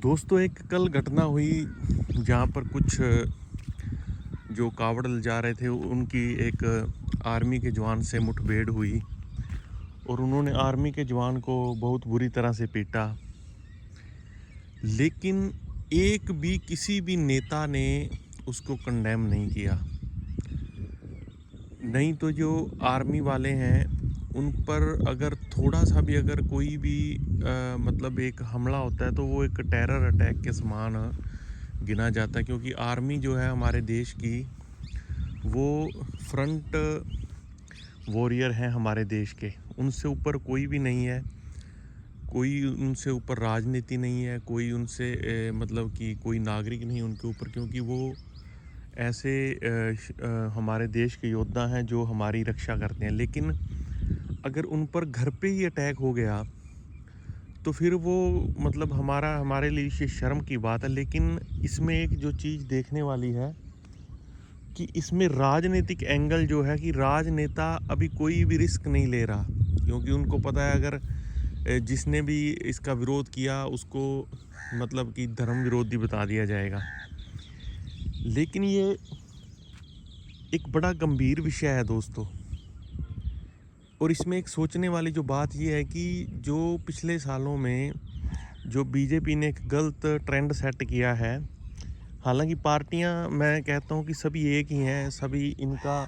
दोस्तों एक कल घटना हुई जहाँ पर कुछ जो कावड़ जा रहे थे उनकी एक आर्मी के जवान से मुठभेड़ हुई और उन्होंने आर्मी के जवान को बहुत बुरी तरह से पीटा। लेकिन एक भी किसी भी नेता ने उसको कंडेम नहीं किया। नहीं तो जो आर्मी वाले हैं उन पर अगर थोड़ा सा भी अगर कोई भी मतलब एक हमला होता है तो वो एक टेरर अटैक के समान गिना जाता है, क्योंकि आर्मी जो है हमारे देश की वो फ्रंट वॉरियर हैं हमारे देश के। उनसे ऊपर कोई भी नहीं है, कोई उनसे ऊपर राजनीति नहीं है, कोई उनसे मतलब कि कोई नागरिक नहीं उनके ऊपर, क्योंकि वो ऐसे हमारे देश के योद्धा हैं जो हमारी रक्षा करते हैं। लेकिन अगर उन पर घर पे ही अटैक हो गया तो फिर वो मतलब हमारे लिए ये शर्म की बात है। लेकिन इसमें एक जो चीज़ देखने वाली है कि इसमें राजनीतिक एंगल जो है कि राजनेता अभी कोई भी रिस्क नहीं ले रहा, क्योंकि उनको पता है अगर जिसने भी इसका विरोध किया उसको मतलब कि धर्म विरोधी बता दिया जाएगा। लेकिन ये एक बड़ा गंभीर विषय है दोस्तों, और इसमें एक सोचने वाली जो बात ये है कि जो पिछले सालों में जो बीजेपी ने एक गलत ट्रेंड सेट किया है। हालांकि पार्टियां मैं कहता हूं कि सभी एक ही हैं, सभी इनका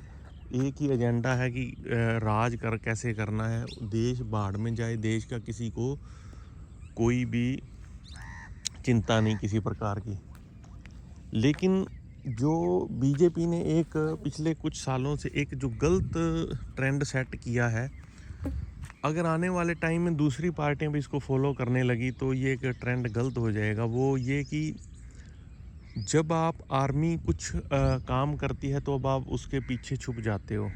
एक ही एजेंडा है कि राज कैसे करना है, देश बाढ़ में जाए, देश का किसी को कोई भी चिंता नहीं किसी प्रकार की। लेकिन जो बीजेपी ने एक पिछले कुछ सालों से एक जो गलत ट्रेंड सेट किया है, अगर आने वाले टाइम में दूसरी पार्टियां भी इसको फॉलो करने लगी तो ये एक ट्रेंड गलत हो जाएगा। वो ये कि जब आप आर्मी कुछ काम करती है तो अब आप उसके पीछे छुप जाते हो,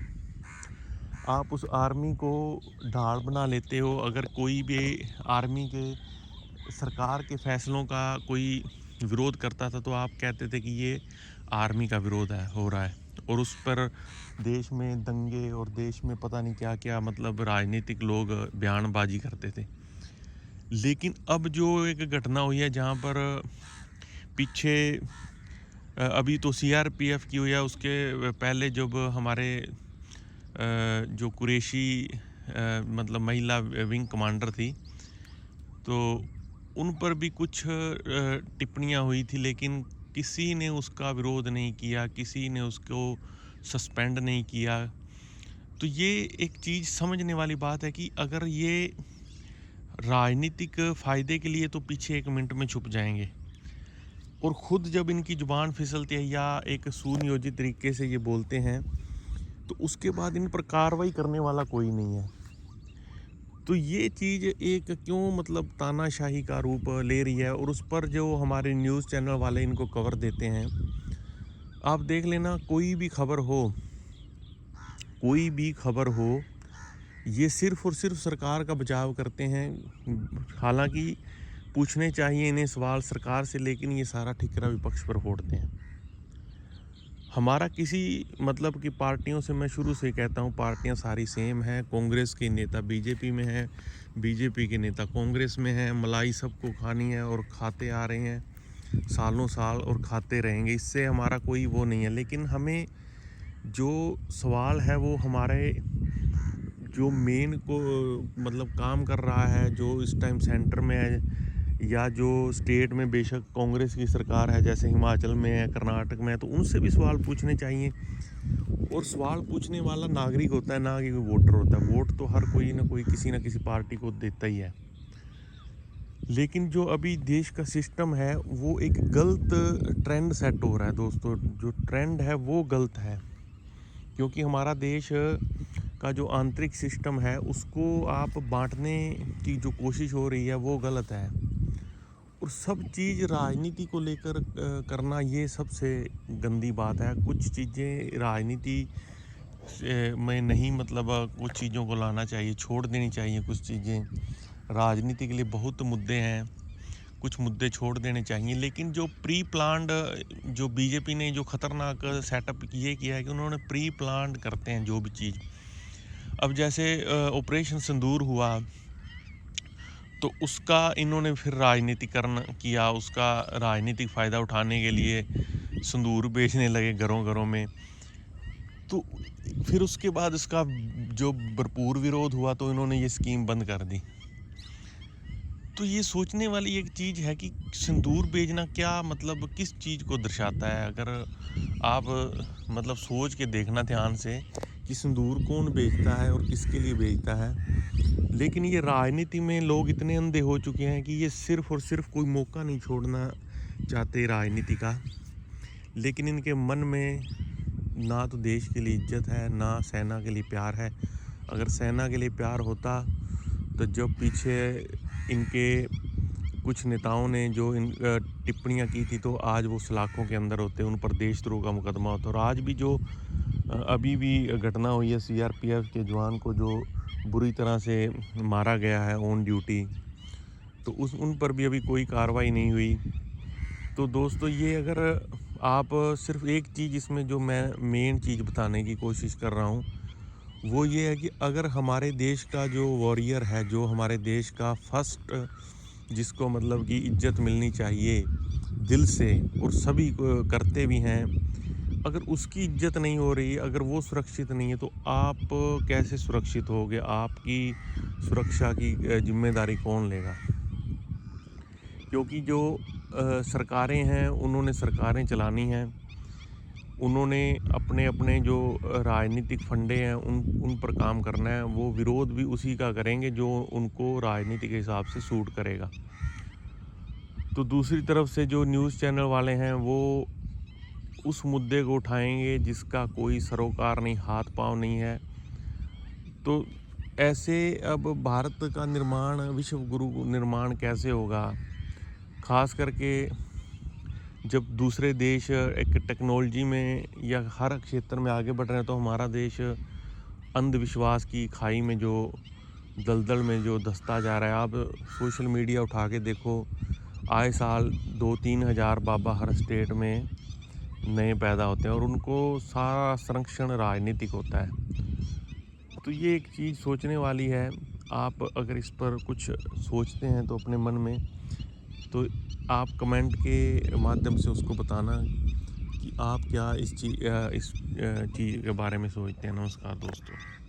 आप उस आर्मी को ढाल बना लेते हो। अगर कोई भी आर्मी के सरकार के फैसलों का कोई विरोध करता था तो आप कहते थे कि ये आर्मी का विरोध है हो रहा है, और उस पर देश में दंगे और देश में पता नहीं क्या क्या मतलब राजनीतिक लोग बयानबाजी करते थे। लेकिन अब जो एक घटना हुई है जहाँ पर पीछे अभी तो सीआरपीएफ की हुई है, उसके पहले जब हमारे जो कुरैशी मतलब महिला विंग कमांडर थी तो उन पर भी कुछ टिप्पणियां हुई थी, लेकिन किसी ने उसका विरोध नहीं किया, किसी ने उसको सस्पेंड नहीं किया। तो ये एक चीज़ समझने वाली बात है कि अगर ये राजनीतिक फ़ायदे के लिए तो पीछे एक मिनट में छुप जाएंगे, और ख़ुद जब इनकी ज़ुबान फिसलती है या एक सुनियोजित तरीके से ये बोलते हैं तो उसके बाद इन पर कार्रवाई करने वाला कोई नहीं है। तो ये चीज़ एक क्यों मतलब तानाशाही का रूप ले रही है, और उस पर जो हमारे न्यूज़ चैनल वाले इनको कवर देते हैं। आप देख लेना, कोई भी खबर हो ये सिर्फ़ और सिर्फ सरकार का बचाव करते हैं। हालांकि पूछने चाहिए इन्हें सवाल सरकार से, लेकिन ये सारा ठिकरा विपक्ष पर फोड़ते हैं। हमारा किसी मतलब कि पार्टियों से, मैं शुरू से कहता हूँ पार्टियां सारी सेम हैं। कांग्रेस के नेता बीजेपी में हैं, बीजेपी के नेता कांग्रेस में हैं। मलाई सबको खानी है और खाते आ रहे हैं सालों साल और खाते रहेंगे, इससे हमारा कोई वो नहीं है। लेकिन हमें जो सवाल है वो हमारे जो मेन को मतलब काम कर रहा है, जो इस टाइम सेंटर में है या जो स्टेट में बेशक कांग्रेस की सरकार है, जैसे हिमाचल में है, कर्नाटक में है, तो उनसे भी सवाल पूछने चाहिए। और सवाल पूछने वाला नागरिक होता है, ना कि कोई वोटर होता है। वोट तो हर कोई ना कोई किसी ना किसी पार्टी को देता ही है। लेकिन जो अभी देश का सिस्टम है वो एक गलत ट्रेंड सेट हो रहा है दोस्तों। जो ट्रेंड है वो गलत है, क्योंकि हमारा देश का जो आंतरिक सिस्टम है उसको आप बांटने की जो कोशिश हो रही है वो गलत है। और सब चीज़ राजनीति को लेकर करना ये सबसे गंदी बात है। कुछ चीज़ें राजनीति में नहीं मतलब कुछ चीज़ों को लाना चाहिए, छोड़ देनी चाहिए कुछ चीज़ें। राजनीति के लिए बहुत मुद्दे हैं, कुछ मुद्दे छोड़ देने चाहिए। लेकिन जो प्री प्लान्ड जो बीजेपी ने जो खतरनाक सेटअप ये किया है कि उन्होंने प्री प्लान्ड करते हैं जो भी चीज़। अब जैसे ऑपरेशन सिंदूर हुआ तो उसका इन्होंने फिर राजनीतिकरण किया, उसका राजनीतिक फ़ायदा उठाने के लिए संदूर बेचने लगे घरों-घरों में। तो फिर उसके बाद इसका जो भरपूर विरोध हुआ तो इन्होंने ये स्कीम बंद कर दी। तो ये सोचने वाली एक चीज़ है कि सिंदूर बेचना क्या मतलब किस चीज़ को दर्शाता है? अगर आप मतलब सोच के देखना ध्यान से कि सिंदूर कौन बेचता है और किसके लिए बेचता है। लेकिन ये राजनीति में लोग इतने अंधे हो चुके हैं कि ये सिर्फ़ और सिर्फ़ कोई मौका नहीं छोड़ना चाहते राजनीति का। लेकिन इनके मन में ना तो देश के लिए इज़्ज़त है, ना सेना के लिए प्यार है। अगर सेना के लिए प्यार होता तो जब पीछे इनके कुछ नेताओं ने जो टिप्पणियाँ की थी तो आज वो सलाखों के अंदर होते, उन पर देशद्रोह का मुकदमा होता। और आज भी जो अभी भी घटना हुई है सीआरपीएफ के जवान को जो बुरी तरह से मारा गया है ऑन ड्यूटी, तो उन पर भी अभी कोई कार्रवाई नहीं हुई। तो दोस्तों ये अगर आप सिर्फ एक चीज़ इसमें जो मैं मेन चीज़ बताने की कोशिश कर रहा हूँ, वो ये है कि अगर हमारे देश का जो वॉरियर है, जो हमारे देश का फर्स्ट जिसको मतलब कि इज़्ज़त मिलनी चाहिए दिल से और सभी करते भी हैं, अगर उसकी इज़्ज़त नहीं हो रही, अगर वो सुरक्षित नहीं है तो आप कैसे सुरक्षित होगे? आपकी सुरक्षा की ज़िम्मेदारी कौन लेगा? क्योंकि जो सरकारें हैं उन्होंने सरकारें चलानी हैं, उन्होंने अपने जो राजनीतिक फंडे हैं उन पर काम करना है। वो विरोध भी उसी का करेंगे जो उनको राजनीति के हिसाब से सूट करेगा। तो दूसरी तरफ से जो न्यूज़ चैनल वाले हैं वो उस मुद्दे को उठाएंगे जिसका कोई सरोकार नहीं, हाथ पाँव नहीं है। तो ऐसे अब भारत का निर्माण, विश्व गुरु निर्माण कैसे होगा? ख़ास करके जब दूसरे देश एक टेक्नोलॉजी में या हर क्षेत्र में आगे बढ़ रहे हैं तो हमारा देश अंधविश्वास की खाई में जो दलदल में जो धंसता जा रहा है। आप सोशल मीडिया उठा के देखो, आए साल 2-3 हज़ार बाबा हर स्टेट में नए पैदा होते हैं और उनको सारा संरक्षण राजनीतिक होता है। तो ये एक चीज़ सोचने वाली है। आप अगर इस पर कुछ सोचते हैं तो अपने मन में, तो आप कमेंट के माध्यम से उसको बताना कि आप क्या इस चीज़ के बारे में सोचते हैं। नमस्कार दोस्तों।